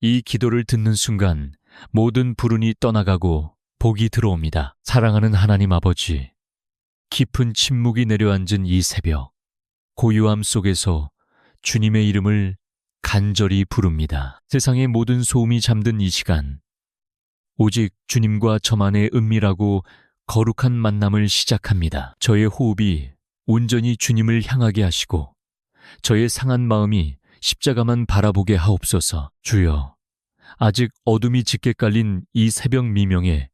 이 기도를 듣는 순간 모든 불운이 떠나가고 복이 들어옵니다. 사랑하는 하나님 아버지, 깊은 침묵이 내려앉은 이 새벽, 고요함 속에서 주님의 이름을 간절히 부릅니다. 세상의 모든 소음이 잠든 이 시간, 오직 주님과 저만의 은밀하고 거룩한 만남을 시작합니다. 저의 호흡이 온전히 주님을 향하게 하시고 저의 상한 마음이 십자가만 바라보게 하옵소서. 주여, 아직 어둠이 짙게 깔린 이 새벽 미명에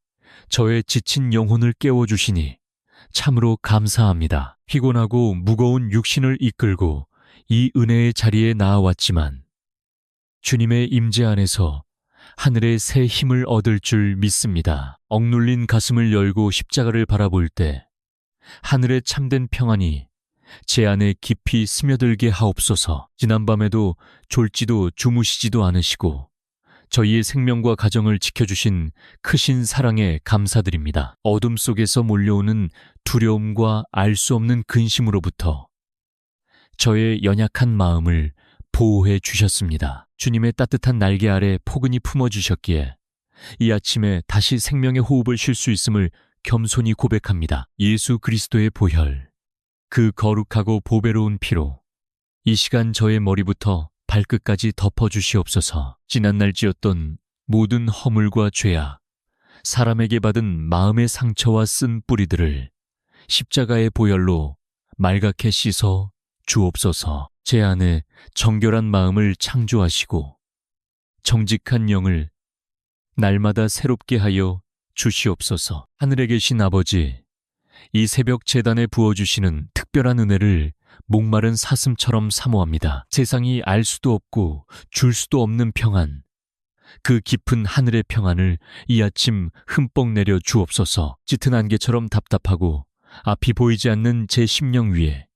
저의 지친 영혼을 깨워주시니 참으로 감사합니다. 피곤하고 무거운 육신을 이끌고 이 은혜의 자리에 나아왔지만 주님의 임재 안에서 하늘의 새 힘을 얻을 줄 믿습니다. 억눌린 가슴을 열고 십자가를 바라볼 때 하늘의 참된 평안이 제 안에 깊이 스며들게 하옵소서. 지난밤에도 졸지도 주무시지도 않으시고 저희의 생명과 가정을 지켜주신 크신 사랑에 감사드립니다. 어둠 속에서 몰려오는 두려움과 알 수 없는 근심으로부터 저의 연약한 마음을 보호해 주셨습니다. 주님의 따뜻한 날개 아래 포근히 품어주셨기에 이 아침에 다시 생명의 호흡을 쉴 수 있음을 겸손히 고백합니다. 예수 그리스도의 보혈, 그 거룩하고 보배로운 피로 이 시간 저의 머리부터 발끝까지 덮어주시옵소서. 지난날 지었던 모든 허물과 죄악, 사람에게 받은 마음의 상처와 쓴 뿌리들을 십자가의 보혈로 말갛게 씻어 주옵소서. 제 안에 정결한 마음을 창조하시고 정직한 영을 날마다 새롭게 하여 주시옵소서. 하늘에 계신 아버지, 이 새벽 제단에 부어주시는 특별한 은혜를 목마른 사슴처럼 사모합니다. 세상이 알 수도 없고 줄 수도 없는 평안, 그 깊은 하늘의 평안을 이 아침 흠뻑 내려 주옵소서. 짙은 안개처럼 답답하고 앞이 보이지 않는 제 심령 위에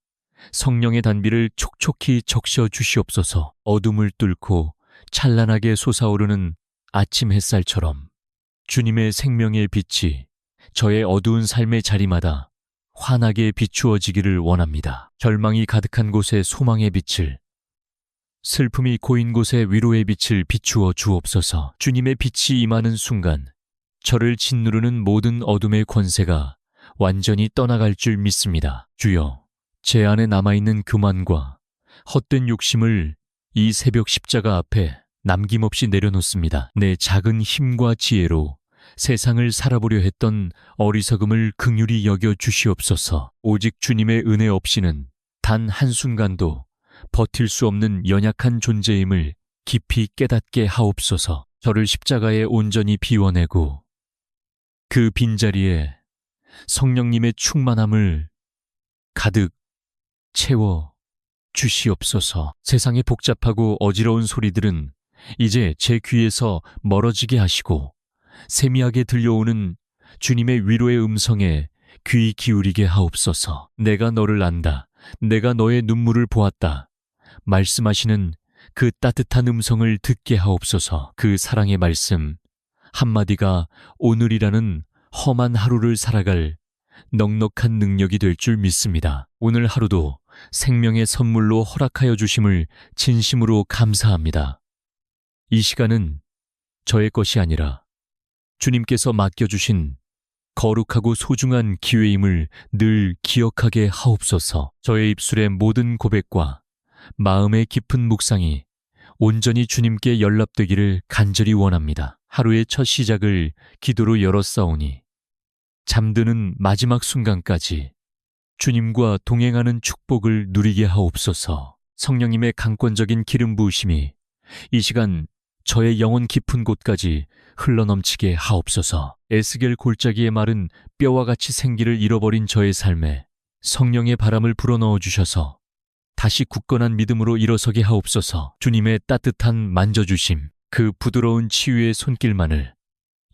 성령의 단비를 촉촉히 적셔 주시옵소서. 어둠을 뚫고 찬란하게 솟아오르는 아침 햇살처럼 주님의 생명의 빛이 저의 어두운 삶의 자리마다 환하게 비추어지기를 원합니다. 절망이 가득한 곳에 소망의 빛을, 슬픔이 고인 곳에 위로의 빛을 비추어 주옵소서. 주님의 빛이 임하는 순간 저를 짓누르는 모든 어둠의 권세가 완전히 떠나갈 줄 믿습니다. 주여, 제 안에 남아있는 교만과 헛된 욕심을 이 새벽 십자가 앞에 남김없이 내려놓습니다. 내 작은 힘과 지혜로 세상을 살아보려 했던 어리석음을 긍휼히 여겨 주시옵소서. 오직 주님의 은혜 없이는 단 한순간도 버틸 수 없는 연약한 존재임을 깊이 깨닫게 하옵소서. 저를 십자가에 온전히 비워내고 그 빈자리에 성령님의 충만함을 가득 채워 주시옵소서. 세상의 복잡하고 어지러운 소리들은 이제 제 귀에서 멀어지게 하시고 세미하게 들려오는 주님의 위로의 음성에 귀 기울이게 하옵소서. 내가 너를 안다. 내가 너의 눈물을 보았다. 말씀하시는 그 따뜻한 음성을 듣게 하옵소서. 그 사랑의 말씀 한마디가 오늘이라는 험한 하루를 살아갈 넉넉한 능력이 될 줄 믿습니다. 오늘 하루도 생명의 선물로 허락하여 주심을 진심으로 감사합니다. 이 시간은 저의 것이 아니라 주님께서 맡겨주신 거룩하고 소중한 기회임을 늘 기억하게 하옵소서. 저의 입술의 모든 고백과 마음의 깊은 묵상이 온전히 주님께 연락되기를 간절히 원합니다. 하루의 첫 시작을 기도로 열었사오니 잠드는 마지막 순간까지 주님과 동행하는 축복을 누리게 하옵소서. 성령님의 강권적인 기름 부으심이 이 시간 저의 영혼 깊은 곳까지 흘러넘치게 하옵소서. 에스겔 골짜기에 마른 뼈와 같이 생기를 잃어버린 저의 삶에 성령의 바람을 불어넣어 주셔서 다시 굳건한 믿음으로 일어서게 하옵소서. 주님의 따뜻한 만져주심, 그 부드러운 치유의 손길만을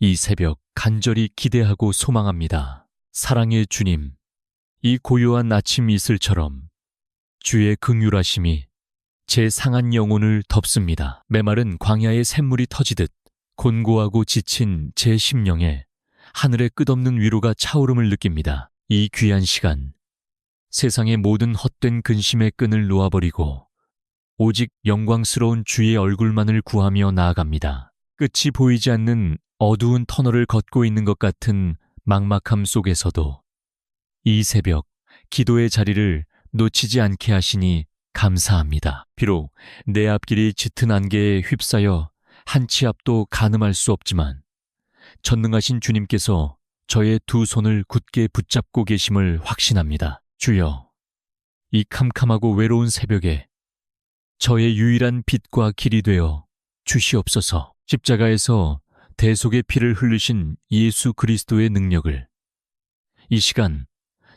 이 새벽 간절히 기대하고 소망합니다. 사랑의 주님, 이 고요한 아침 이슬처럼 주의 긍휼하심이 제 상한 영혼을 덮습니다. 메마른 광야의 샘물이 터지듯 곤고하고 지친 제 심령에 하늘의 끝없는 위로가 차오름을 느낍니다. 이 귀한 시간, 세상의 모든 헛된 근심의 끈을 놓아버리고 오직 영광스러운 주의 얼굴만을 구하며 나아갑니다. 끝이 보이지 않는 어두운 터널을 걷고 있는 것 같은 막막함 속에서도 이 새벽 기도의 자리를 놓치지 않게 하시니 감사합니다. 비록 내 앞길이 짙은 안개에 휩싸여 한 치 앞도 가늠할 수 없지만 전능하신 주님께서 저의 두 손을 굳게 붙잡고 계심을 확신합니다. 주여, 이 캄캄하고 외로운 새벽에 저의 유일한 빛과 길이 되어 주시옵소서. 십자가에서 대속의 피를 흘리신 예수 그리스도의 능력을 이 시간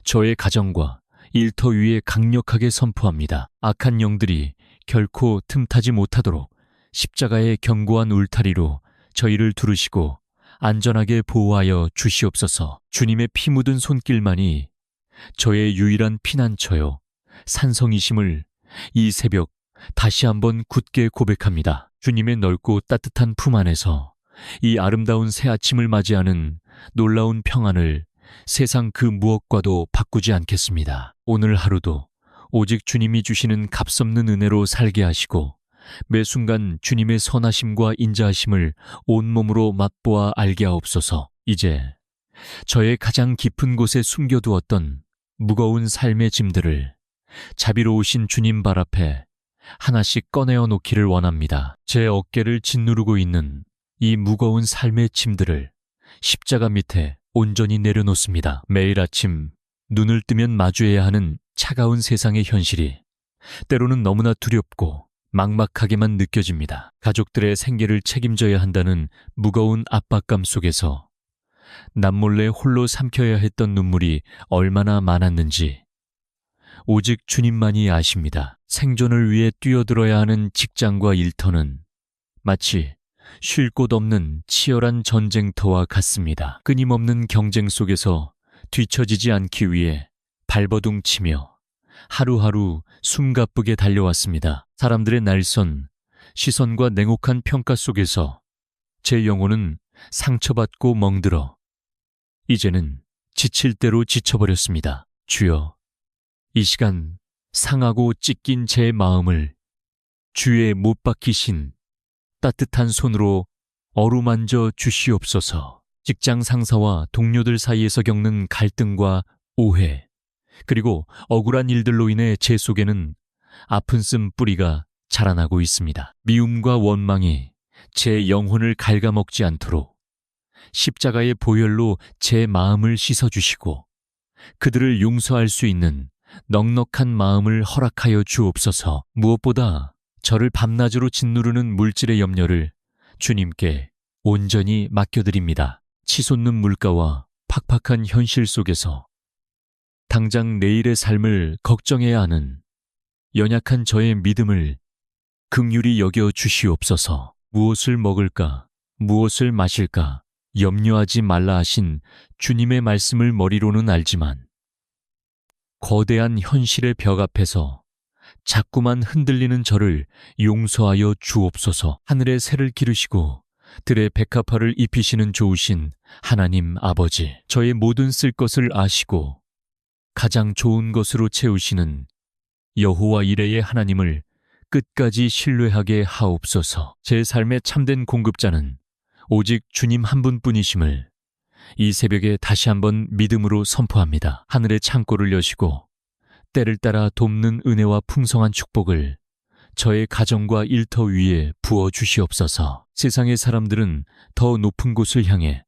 저의 가정과 일터 위에 강력하게 선포합니다. 악한 영들이 결코 틈타지 못하도록 십자가의 견고한 울타리로 저희를 두르시고 안전하게 보호하여 주시옵소서. 주님의 피 묻은 손길만이 저의 유일한 피난처요 산성이심을 이 새벽 다시 한번 굳게 고백합니다. 주님의 넓고 따뜻한 품 안에서 이 아름다운 새 아침을 맞이하는 놀라운 평안을 세상 그 무엇과도 바꾸지 않겠습니다. 오늘 하루도 오직 주님이 주시는 값없는 은혜로 살게 하시고 매 순간 주님의 선하심과 인자하심을 온몸으로 맛보아 알게 하옵소서. 이제 저의 가장 깊은 곳에 숨겨두었던 무거운 삶의 짐들을 자비로우신 주님 발 앞에 하나씩 꺼내어 놓기를 원합니다. 제 어깨를 짓누르고 있는 이 무거운 삶의 짐들을 십자가 밑에 온전히 내려놓습니다. 매일 아침 눈을 뜨면 마주해야 하는 차가운 세상의 현실이 때로는 너무나 두렵고 막막하게만 느껴집니다. 가족들의 생계를 책임져야 한다는 무거운 압박감 속에서 남몰래 홀로 삼켜야 했던 눈물이 얼마나 많았는지 오직 주님만이 아십니다. 생존을 위해 뛰어들어야 하는 직장과 일터는 마치 쉴 곳 없는 치열한 전쟁터와 같습니다. 끊임없는 경쟁 속에서 뒤처지지 않기 위해 발버둥치며 하루하루 숨가쁘게 달려왔습니다. 사람들의 날선 시선과 냉혹한 평가 속에서 제 영혼은 상처받고 멍들어 이제는 지칠 대로 지쳐버렸습니다. 주여, 이 시간 상하고 찢긴 제 마음을 주의 못 박히신 따뜻한 손으로 어루만져 주시옵소서. 직장 상사와 동료들 사이에서 겪는 갈등과 오해, 그리고 억울한 일들로 인해 제 속에는 아픈 쓴 뿌리가 자라나고 있습니다. 미움과 원망이 제 영혼을 갉아먹지 않도록 십자가의 보혈로 제 마음을 씻어주시고 그들을 용서할 수 있는 넉넉한 마음을 허락하여 주옵소서. 무엇보다 저를 밤낮으로 짓누르는 물질의 염려를 주님께 온전히 맡겨드립니다. 치솟는 물가와 팍팍한 현실 속에서 당장 내일의 삶을 걱정해야 하는 연약한 저의 믿음을 긍휼히 여겨 주시옵소서. 무엇을 먹을까, 무엇을 마실까 염려하지 말라 하신 주님의 말씀을 머리로는 알지만 거대한 현실의 벽 앞에서 자꾸만 흔들리는 저를 용서하여 주옵소서. 하늘의 새를 기르시고 들의 백합화를 입히시는 좋으신 하나님 아버지, 저의 모든 쓸 것을 아시고 가장 좋은 것으로 채우시는 여호와 이레의 하나님을 끝까지 신뢰하게 하옵소서. 제 삶의 참된 공급자는 오직 주님 한 분뿐이심을 이 새벽에 다시 한번 믿음으로 선포합니다. 하늘의 창고를 여시고 때를 따라 돕는 은혜와 풍성한 축복을 저의 가정과 일터 위에 부어 주시옵소서. 세상의 사람들은 더 높은 곳을 향해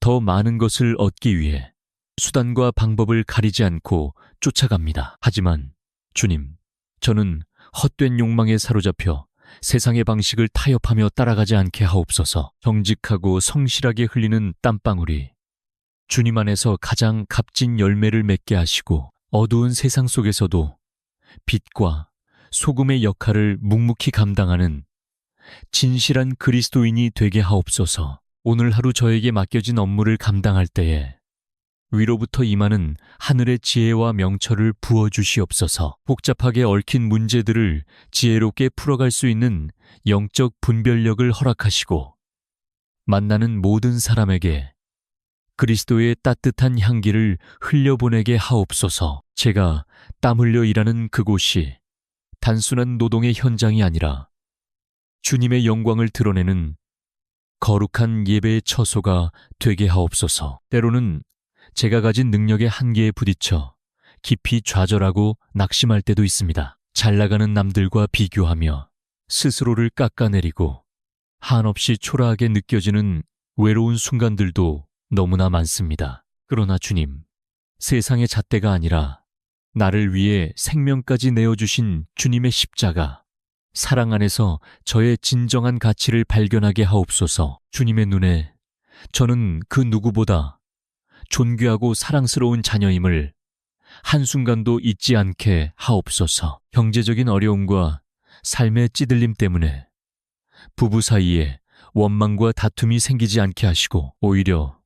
더 많은 것을 얻기 위해 수단과 방법을 가리지 않고 쫓아갑니다. 하지만 주님, 저는 헛된 욕망에 사로잡혀 세상의 방식을 타협하며 따라가지 않게 하옵소서. 정직하고 성실하게 흘리는 땀방울이 주님 안에서 가장 값진 열매를 맺게 하시고 어두운 세상 속에서도 빛과 소금의 역할을 묵묵히 감당하는 진실한 그리스도인이 되게 하옵소서. 오늘 하루 저에게 맡겨진 업무를 감당할 때에 위로부터 임하는 하늘의 지혜와 명철을 부어주시옵소서. 복잡하게 얽힌 문제들을 지혜롭게 풀어갈 수 있는 영적 분별력을 허락하시고 만나는 모든 사람에게 그리스도의 따뜻한 향기를 흘려보내게 하옵소서. 제가 땀 흘려 일하는 그곳이 단순한 노동의 현장이 아니라 주님의 영광을 드러내는 거룩한 예배의 처소가 되게 하옵소서. 때로는 제가 가진 능력의 한계에 부딪혀 깊이 좌절하고 낙심할 때도 있습니다. 잘 나가는 남들과 비교하며 스스로를 깎아내리고 한없이 초라하게 느껴지는 외로운 순간들도 너무나 많습니다. 그러나 주님, 세상의 잣대가 아니라 나를 위해 생명까지 내어주신 주님의 십자가, 사랑 안에서 저의 진정한 가치를 발견하게 하옵소서. 주님의 눈에 저는 그 누구보다 존귀하고 사랑스러운 자녀임을 한순간도 잊지 않게 하옵소서. 경제적인 어려움과 삶의 찌들림 때문에 부부 사이에 원망과 다툼이 생기지 않게 하시고 오히려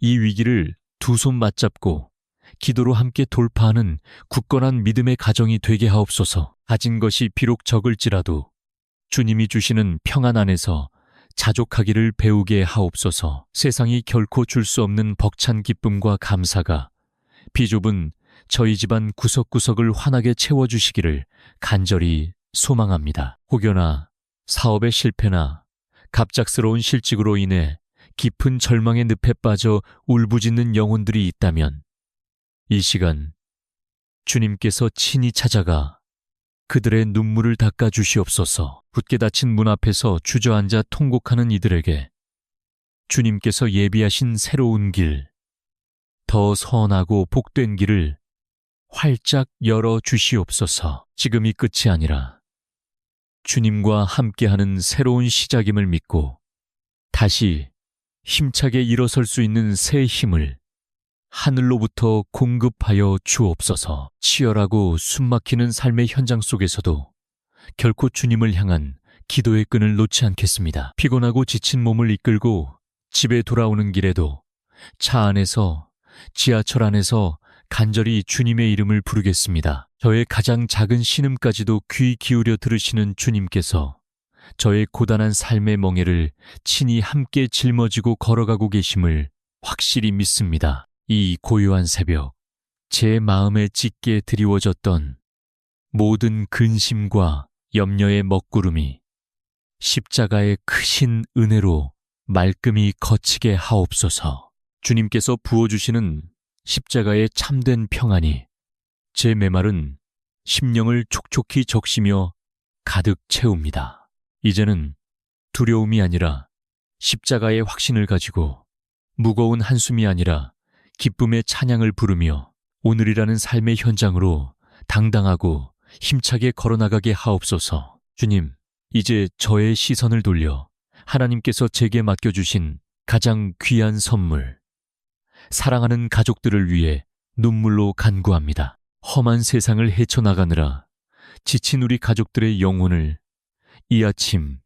이 위기를 두 손 맞잡고 기도로 함께 돌파하는 굳건한 믿음의 가정이 되게 하옵소서. 가진 것이 비록 적을지라도 주님이 주시는 평안 안에서 자족하기를 배우게 하옵소서. 세상이 결코 줄 수 없는 벅찬 기쁨과 감사가 비좁은 저희 집안 구석구석을 환하게 채워주시기를 간절히 소망합니다. 혹여나 사업의 실패나 갑작스러운 실직으로 인해 깊은 절망의 늪에 빠져 울부짖는 영혼들이 있다면 이 시간 주님께서 친히 찾아가 그들의 눈물을 닦아 주시옵소서. 굳게 닫힌 문 앞에서 주저앉아 통곡하는 이들에게 주님께서 예비하신 새로운 길, 더 선하고 복된 길을 활짝 열어 주시옵소서. 지금이 끝이 아니라 주님과 함께하는 새로운 시작임을 믿고 다시 힘차게 일어설 수 있는 새 힘을 하늘로부터 공급하여 주옵소서. 치열하고 숨막히는 삶의 현장 속에서도 결코 주님을 향한 기도의 끈을 놓지 않겠습니다. 피곤하고 지친 몸을 이끌고 집에 돌아오는 길에도 차 안에서, 지하철 안에서 간절히 주님의 이름을 부르겠습니다. 저의 가장 작은 신음까지도 귀 기울여 들으시는 주님께서 저의 고단한 삶의 멍에를 친히 함께 짊어지고 걸어가고 계심을 확실히 믿습니다. 이 고요한 새벽, 제 마음에 짙게 드리워졌던 모든 근심과 염려의 먹구름이 십자가의 크신 은혜로 말끔히 거치게 하옵소서. 주님께서 부어주시는 십자가의 참된 평안이 제 메마른 심령을 촉촉히 적시며 가득 채웁니다. 이제는 두려움이 아니라 십자가의 확신을 가지고 무거운 한숨이 아니라 기쁨의 찬양을 부르며 오늘이라는 삶의 현장으로 당당하고 힘차게 걸어나가게 하옵소서. 주님, 이제 저의 시선을 돌려 하나님께서 제게 맡겨주신 가장 귀한 선물, 사랑하는 가족들을 위해 눈물로 간구합니다. 험한 세상을 헤쳐나가느라 지친 우리 가족들의 영혼을 이 아침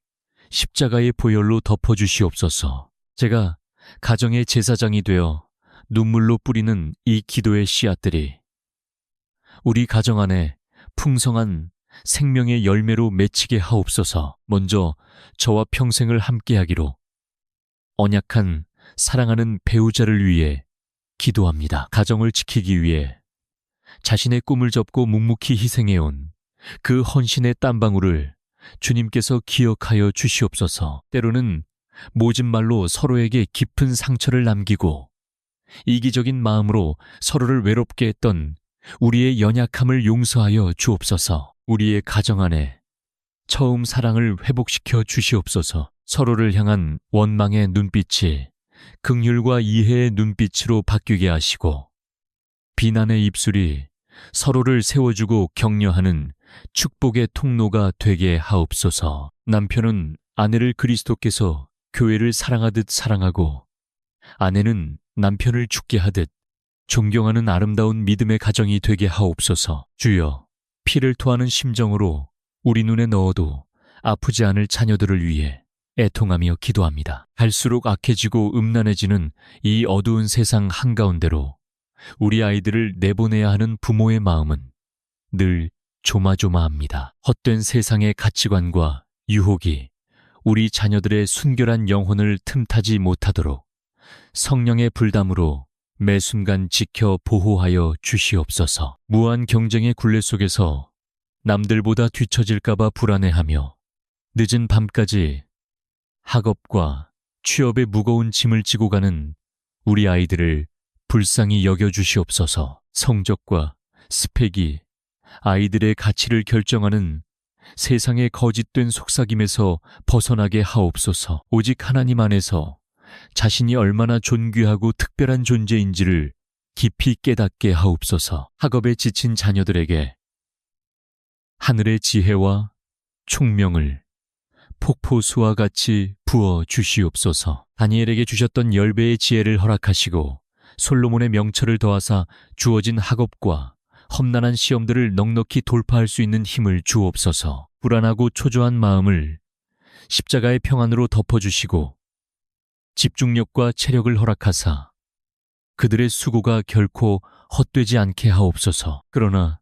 십자가의 보혈로 덮어주시옵소서. 제가 가정의 제사장이 되어 눈물로 뿌리는 이 기도의 씨앗들이 우리 가정 안에 풍성한 생명의 열매로 맺히게 하옵소서. 먼저 저와 평생을 함께하기로 언약한 사랑하는 배우자를 위해 기도합니다. 가정을 지키기 위해 자신의 꿈을 접고 묵묵히 희생해온 그 헌신의 땀방울을 주님께서 기억하여 주시옵소서. 때로는 모진 말로 서로에게 깊은 상처를 남기고 이기적인 마음으로 서로를 외롭게 했던 우리의 연약함을 용서하여 주옵소서. 우리의 가정 안에 처음 사랑을 회복시켜 주시옵소서. 서로를 향한 원망의 눈빛이 긍휼과 이해의 눈빛으로 바뀌게 하시고 비난의 입술이 서로를 세워주고 격려하는 축복의 통로가 되게 하옵소서. 남편은 아내를 그리스도께서 교회를 사랑하듯 사랑하고 아내는 남편을 죽게 하듯 존경하는 아름다운 믿음의 가정이 되게 하옵소서. 주여, 피를 토하는 심정으로 우리 눈에 넣어도 아프지 않을 자녀들을 위해 애통하며 기도합니다. 갈수록 악해지고 음란해지는 이 어두운 세상 한가운데로 우리 아이들을 내보내야 하는 부모의 마음은 늘 조마조마합니다. 헛된 세상의 가치관과 유혹이 우리 자녀들의 순결한 영혼을 틈타지 못하도록 성령의 불담으로 매 순간 지켜 보호하여 주시옵소서. 무한 경쟁의 굴레 속에서 남들보다 뒤처질까봐 불안해하며 늦은 밤까지 학업과 취업의 무거운 짐을 지고 가는 우리 아이들을 불쌍히 여겨주시옵소서. 성적과 스펙이 아이들의 가치를 결정하는 세상의 거짓된 속삭임에서 벗어나게 하옵소서. 오직 하나님 안에서 자신이 얼마나 존귀하고 특별한 존재인지를 깊이 깨닫게 하옵소서. 학업에 지친 자녀들에게 하늘의 지혜와 총명을 폭포수와 같이 부어 주시옵소서. 다니엘에게 주셨던 10배의 지혜를 허락하시고 솔로몬의 명철을 더하사 주어진 학업과 험난한 시험들을 넉넉히 돌파할 수 있는 힘을 주옵소서. 불안하고 초조한 마음을 십자가의 평안으로 덮어주시고 집중력과 체력을 허락하사 그들의 수고가 결코 헛되지 않게 하옵소서. 그러나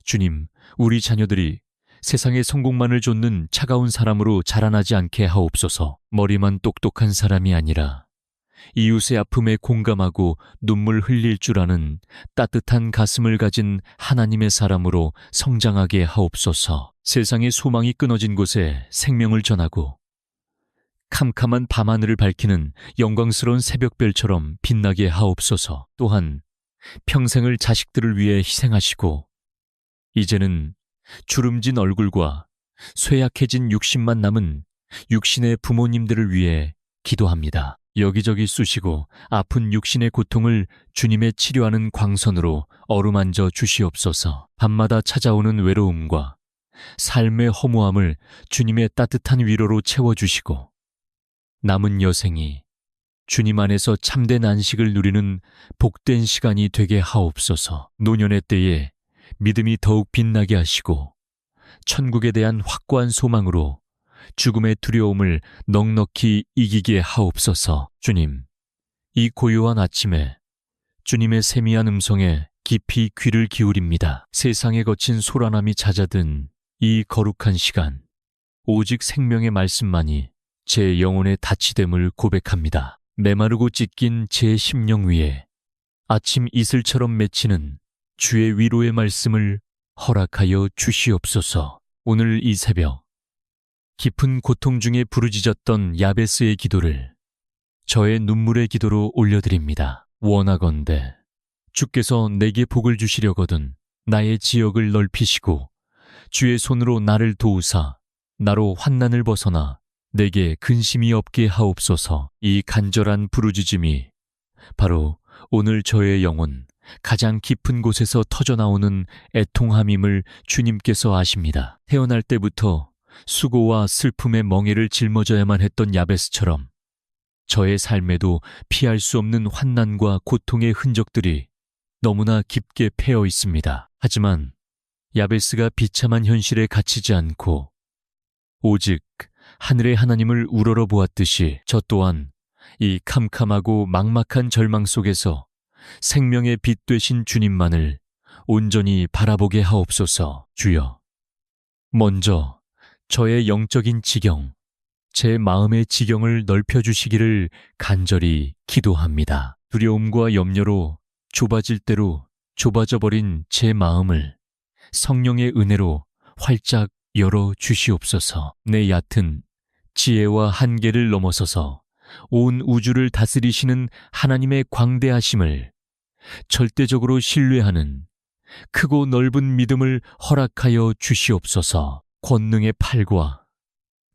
주님, 우리 자녀들이 세상의 성공만을 좇는 차가운 사람으로 자라나지 않게 하옵소서. 머리만 똑똑한 사람이 아니라 이웃의 아픔에 공감하고 눈물 흘릴 줄 아는 따뜻한 가슴을 가진 하나님의 사람으로 성장하게 하옵소서. 세상의 소망이 끊어진 곳에 생명을 전하고 캄캄한 밤하늘을 밝히는 영광스러운 새벽별처럼 빛나게 하옵소서. 또한 평생을 자식들을 위해 희생하시고 이제는 주름진 얼굴과 쇠약해진 육신만 남은 육신의 부모님들을 위해 기도합니다. 여기저기 쑤시고 아픈 육신의 고통을 주님의 치료하는 광선으로 어루만져 주시옵소서. 밤마다 찾아오는 외로움과 삶의 허무함을 주님의 따뜻한 위로로 채워주시고 남은 여생이 주님 안에서 참된 안식을 누리는 복된 시간이 되게 하옵소서. 노년의 때에 믿음이 더욱 빛나게 하시고 천국에 대한 확고한 소망으로 죽음의 두려움을 넉넉히 이기게 하옵소서. 주님, 이 고요한 아침에 주님의 세미한 음성에 깊이 귀를 기울입니다. 세상에 거친 소란함이 잦아든 이 거룩한 시간, 오직 생명의 말씀만이 제 영혼의 다치됨을 고백합니다. 메마르고 찢긴 제 심령 위에 아침 이슬처럼 맺히는 주의 위로의 말씀을 허락하여 주시옵소서. 오늘 이 새벽 깊은 고통 중에 부르짖었던 야베스의 기도를 저의 눈물의 기도로 올려드립니다. 원하건대 주께서 내게 복을 주시려거든 나의 지역을 넓히시고 주의 손으로 나를 도우사 나로 환난을 벗어나 내게 근심이 없게 하옵소서. 이 간절한 부르짖음이 바로 오늘 저의 영혼 가장 깊은 곳에서 터져나오는 애통함임을 주님께서 아십니다. 태어날 때부터 수고와 슬픔의 멍에를 짊어져야만 했던 야베스처럼 저의 삶에도 피할 수 없는 환난과 고통의 흔적들이 너무나 깊게 패어 있습니다. 하지만 야베스가 비참한 현실에 갇히지 않고 오직 하늘의 하나님을 우러러 보았듯이 저 또한 이 캄캄하고 막막한 절망 속에서 생명의 빛 되신 주님만을 온전히 바라보게 하옵소서. 주여, 먼저 저의 영적인 지경, 제 마음의 지경을 넓혀주시기를 간절히 기도합니다. 두려움과 염려로 좁아질 대로 좁아져 버린 제 마음을 성령의 은혜로 활짝 열어 주시옵소서. 내 얕은 지혜와 한계를 넘어서서 온 우주를 다스리시는 하나님의 광대하심을 절대적으로 신뢰하는 크고 넓은 믿음을 허락하여 주시옵소서. 권능의 팔과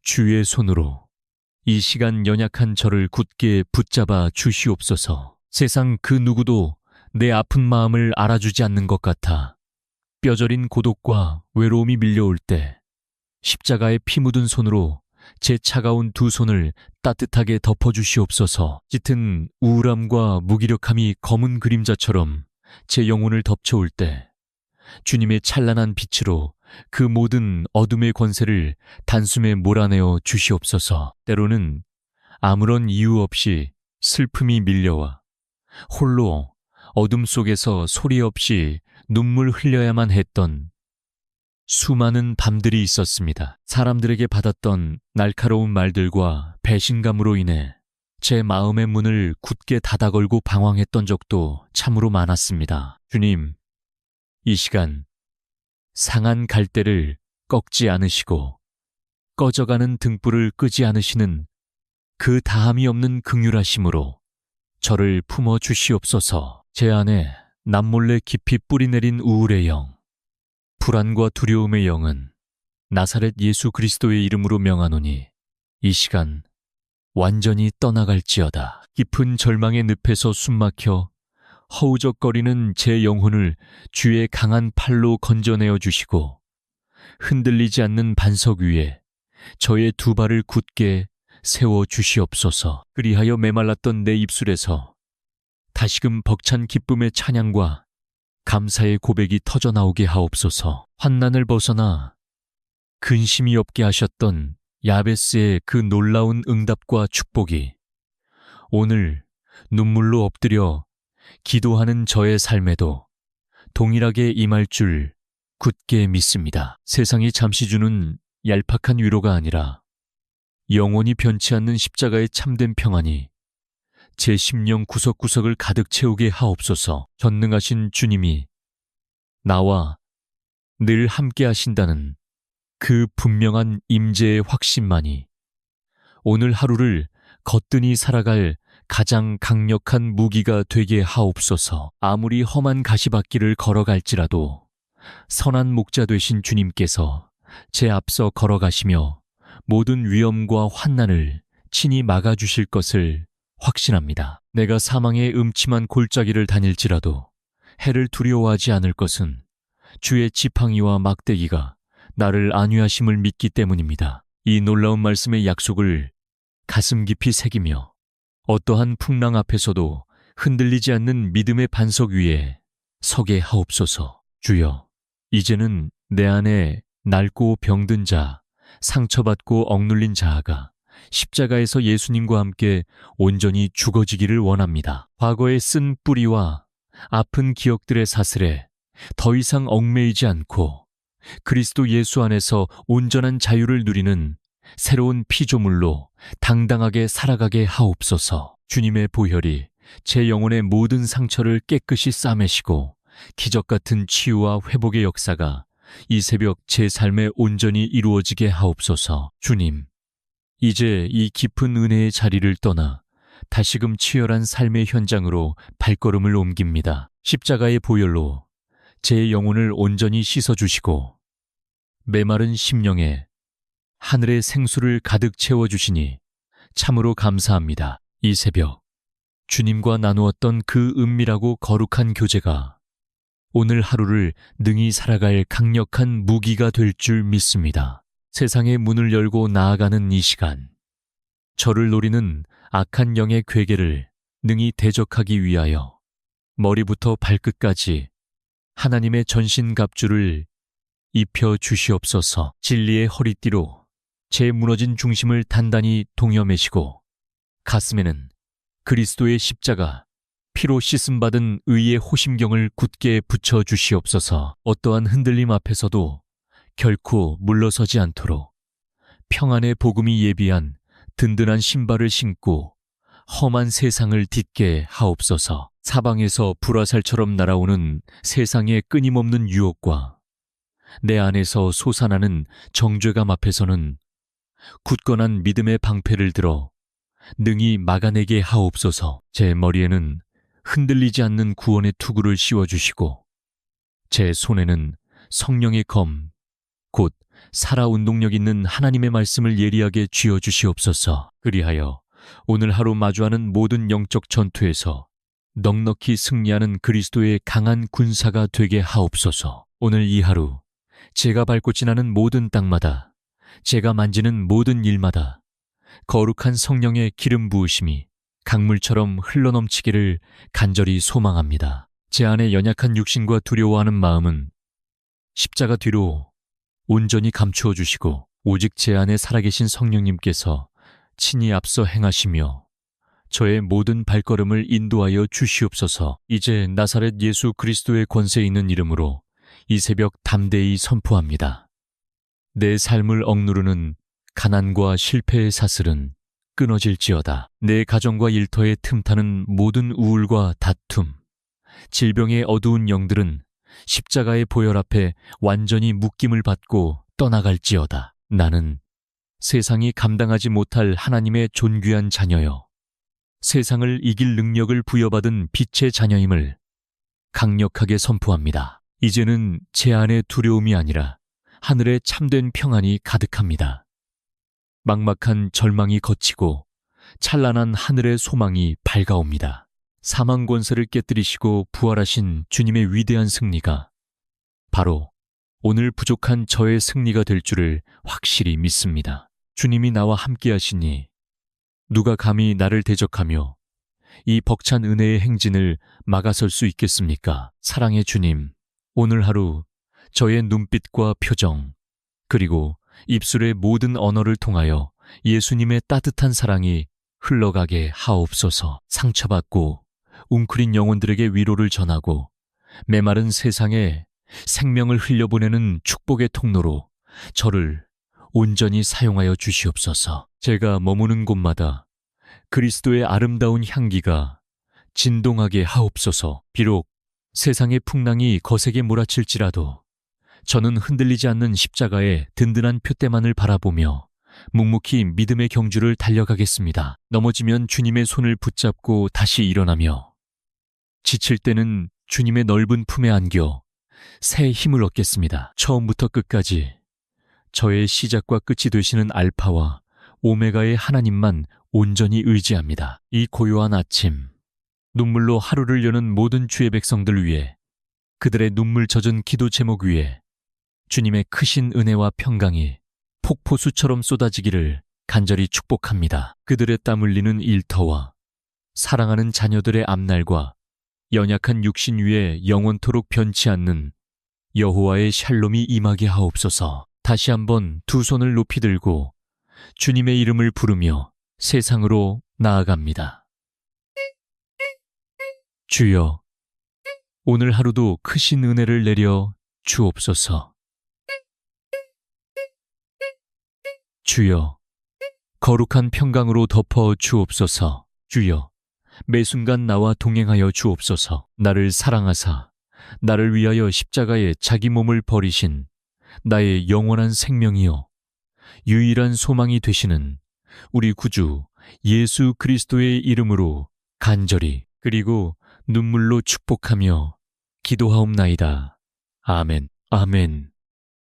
주의 손으로 이 시간 연약한 저를 굳게 붙잡아 주시옵소서. 세상 그 누구도 내 아픈 마음을 알아주지 않는 것 같아 뼈저린 고독과 외로움이 밀려올 때 십자가의 피 묻은 손으로 제 차가운 두 손을 따뜻하게 덮어주시옵소서. 짙은 우울함과 무기력함이 검은 그림자처럼 제 영혼을 덮쳐올 때 주님의 찬란한 빛으로 그 모든 어둠의 권세를 단숨에 몰아내어 주시옵소서. 때로는 아무런 이유 없이 슬픔이 밀려와 홀로 어둠 속에서 소리 없이 눈물 흘려야만 했던 수많은 밤들이 있었습니다. 사람들에게 받았던 날카로운 말들과 배신감으로 인해 제 마음의 문을 굳게 닫아 걸고 방황했던 적도 참으로 많았습니다. 주님, 이 시간 상한 갈대를 꺾지 않으시고 꺼져가는 등불을 끄지 않으시는 그 다함이 없는 긍휼하심으로 저를 품어 주시옵소서. 제 안에 남몰래 깊이 뿌리내린 우울의 영, 불안과 두려움의 영은 나사렛 예수 그리스도의 이름으로 명하노니 이 시간 완전히 떠나갈지어다. 깊은 절망의 늪에서 숨막혀 허우적거리는 제 영혼을 주의 강한 팔로 건져내어 주시고 흔들리지 않는 반석 위에 저의 두 발을 굳게 세워 주시옵소서. 그리하여 메말랐던 내 입술에서 다시금 벅찬 기쁨의 찬양과 감사의 고백이 터져나오게 하옵소서. 환난을 벗어나 근심이 없게 하셨던 야베스의 그 놀라운 응답과 축복이 오늘 눈물로 엎드려 기도하는 저의 삶에도 동일하게 임할 줄 굳게 믿습니다. 세상이 잠시 주는 얄팍한 위로가 아니라 영원히 변치 않는 십자가의 참된 평안이 제 심령 구석구석을 가득 채우게 하옵소서. 전능하신 주님이 나와 늘 함께 하신다는 그 분명한 임재의 확신만이 오늘 하루를 거뜬히 살아갈 가장 강력한 무기가 되게 하옵소서. 아무리 험한 가시밭길을 걸어갈지라도 선한 목자 되신 주님께서 제 앞서 걸어가시며 모든 위험과 환난을 친히 막아주실 것을 확신합니다. 내가 사망의 음침한 골짜기를 다닐지라도 해를 두려워하지 않을 것은 주의 지팡이와 막대기가 나를 안위하심을 믿기 때문입니다. 이 놀라운 말씀의 약속을 가슴 깊이 새기며 어떠한 풍랑 앞에서도 흔들리지 않는 믿음의 반석 위에 서게 하옵소서. 주여, 이제는 내 안에 낡고 병든 자, 상처받고 억눌린 자아가 십자가에서 예수님과 함께 온전히 죽어지기를 원합니다. 과거에 쓴 뿌리와 아픈 기억들의 사슬에 더 이상 얽매이지 않고 그리스도 예수 안에서 온전한 자유를 누리는 새로운 피조물로 당당하게 살아가게 하옵소서. 주님의 보혈이 제 영혼의 모든 상처를 깨끗이 싸매시고 기적 같은 치유와 회복의 역사가 이 새벽 제 삶에 온전히 이루어지게 하옵소서. 주님, 이제 이 깊은 은혜의 자리를 떠나 다시금 치열한 삶의 현장으로 발걸음을 옮깁니다. 십자가의 보혈로 제 영혼을 온전히 씻어주시고 메마른 심령에 하늘의 생수를 가득 채워주시니 참으로 감사합니다. 이 새벽 주님과 나누었던 그 은밀하고 거룩한 교제가 오늘 하루를 능히 살아갈 강력한 무기가 될 줄 믿습니다. 세상의 문을 열고 나아가는 이 시간, 저를 노리는 악한 영의 괴계를 능히 대적하기 위하여 머리부터 발끝까지 하나님의 전신갑주를 입혀 주시옵소서. 진리의 허리띠로 제 무너진 중심을 단단히 동여매시고 가슴에는 그리스도의 십자가, 피로 씻음받은 의의 호심경을 굳게 붙여 주시옵소서. 어떠한 흔들림 앞에서도 결코 물러서지 않도록 평안의 복음이 예비한 든든한 신발을 신고 험한 세상을 딛게 하옵소서. 사방에서 불화살처럼 날아오는 세상의 끊임없는 유혹과 내 안에서 솟아나는 정죄감 앞에서는 굳건한 믿음의 방패를 들어 능히 막아내게 하옵소서. 제 머리에는 흔들리지 않는 구원의 투구를 씌워주시고 제 손에는 성령의 검, 곧 살아 운동력 있는 하나님의 말씀을 예리하게 쥐어주시옵소서. 그리하여 오늘 하루 마주하는 모든 영적 전투에서 넉넉히 승리하는 그리스도의 강한 군사가 되게 하옵소서. 오늘 이 하루 제가 밟고 지나는 모든 땅마다, 제가 만지는 모든 일마다 거룩한 성령의 기름 부으심이 강물처럼 흘러넘치기를 간절히 소망합니다. 제 안에 연약한 육신과 두려워하는 마음은 십자가 뒤로 온전히 감추어 주시고 오직 제 안에 살아계신 성령님께서 친히 앞서 행하시며 저의 모든 발걸음을 인도하여 주시옵소서. 이제 나사렛 예수 그리스도의 권세 있는 이름으로 이 새벽 담대히 선포합니다. 내 삶을 억누르는 가난과 실패의 사슬은 끊어질지어다. 내 가정과 일터에 틈타는 모든 우울과 다툼, 질병의 어두운 영들은 십자가의 보혈 앞에 완전히 묶임을 받고 떠나갈지어다. 나는 세상이 감당하지 못할 하나님의 존귀한 자녀여, 세상을 이길 능력을 부여받은 빛의 자녀임을 강력하게 선포합니다. 이제는 제 안에 두려움이 아니라 하늘에 참된 평안이 가득합니다. 막막한 절망이 걷히고 찬란한 하늘의 소망이 밝아옵니다. 사망 권세를 깨뜨리시고 부활하신 주님의 위대한 승리가 바로 오늘 부족한 저의 승리가 될 줄을 확실히 믿습니다. 주님이 나와 함께 하시니 누가 감히 나를 대적하며 이 벅찬 은혜의 행진을 막아설 수 있겠습니까? 사랑의 주님, 오늘 하루 저의 눈빛과 표정, 그리고 입술의 모든 언어를 통하여 예수님의 따뜻한 사랑이 흘러가게 하옵소서. 상처받고 웅크린 영혼들에게 위로를 전하고 메마른 세상에 생명을 흘려보내는 축복의 통로로 저를 온전히 사용하여 주시옵소서. 제가 머무는 곳마다 그리스도의 아름다운 향기가 진동하게 하옵소서. 비록 세상의 풍랑이 거세게 몰아칠지라도 저는 흔들리지 않는 십자가의 든든한 표대만을 바라보며 묵묵히 믿음의 경주를 달려가겠습니다. 넘어지면 주님의 손을 붙잡고 다시 일어나며 지칠 때는 주님의 넓은 품에 안겨 새 힘을 얻겠습니다. 처음부터 끝까지 저의 시작과 끝이 되시는 알파와 오메가의 하나님만 온전히 의지합니다. 이 고요한 아침, 눈물로 하루를 여는 모든 주의 백성들 위해, 그들의 눈물 젖은 기도 제목 위에 주님의 크신 은혜와 평강이 폭포수처럼 쏟아지기를 간절히 축복합니다. 그들의 땀 흘리는 일터와 사랑하는 자녀들의 앞날과 연약한 육신 위에 영원토록 변치 않는 여호와의 샬롬이 임하게 하옵소서. 다시 한번 두 손을 높이 들고 주님의 이름을 부르며 세상으로 나아갑니다. 주여, 오늘 하루도 크신 은혜를 내려 주옵소서. 주여, 거룩한 평강으로 덮어 주옵소서. 주여, 매 순간 나와 동행하여 주옵소서. 나를 사랑하사 나를 위하여 십자가에 자기 몸을 버리신 나의 영원한 생명이요 유일한 소망이 되시는 우리 구주 예수 그리스도의 이름으로 간절히 그리고 눈물로 축복하며 기도하옵나이다. 아멘. 아멘.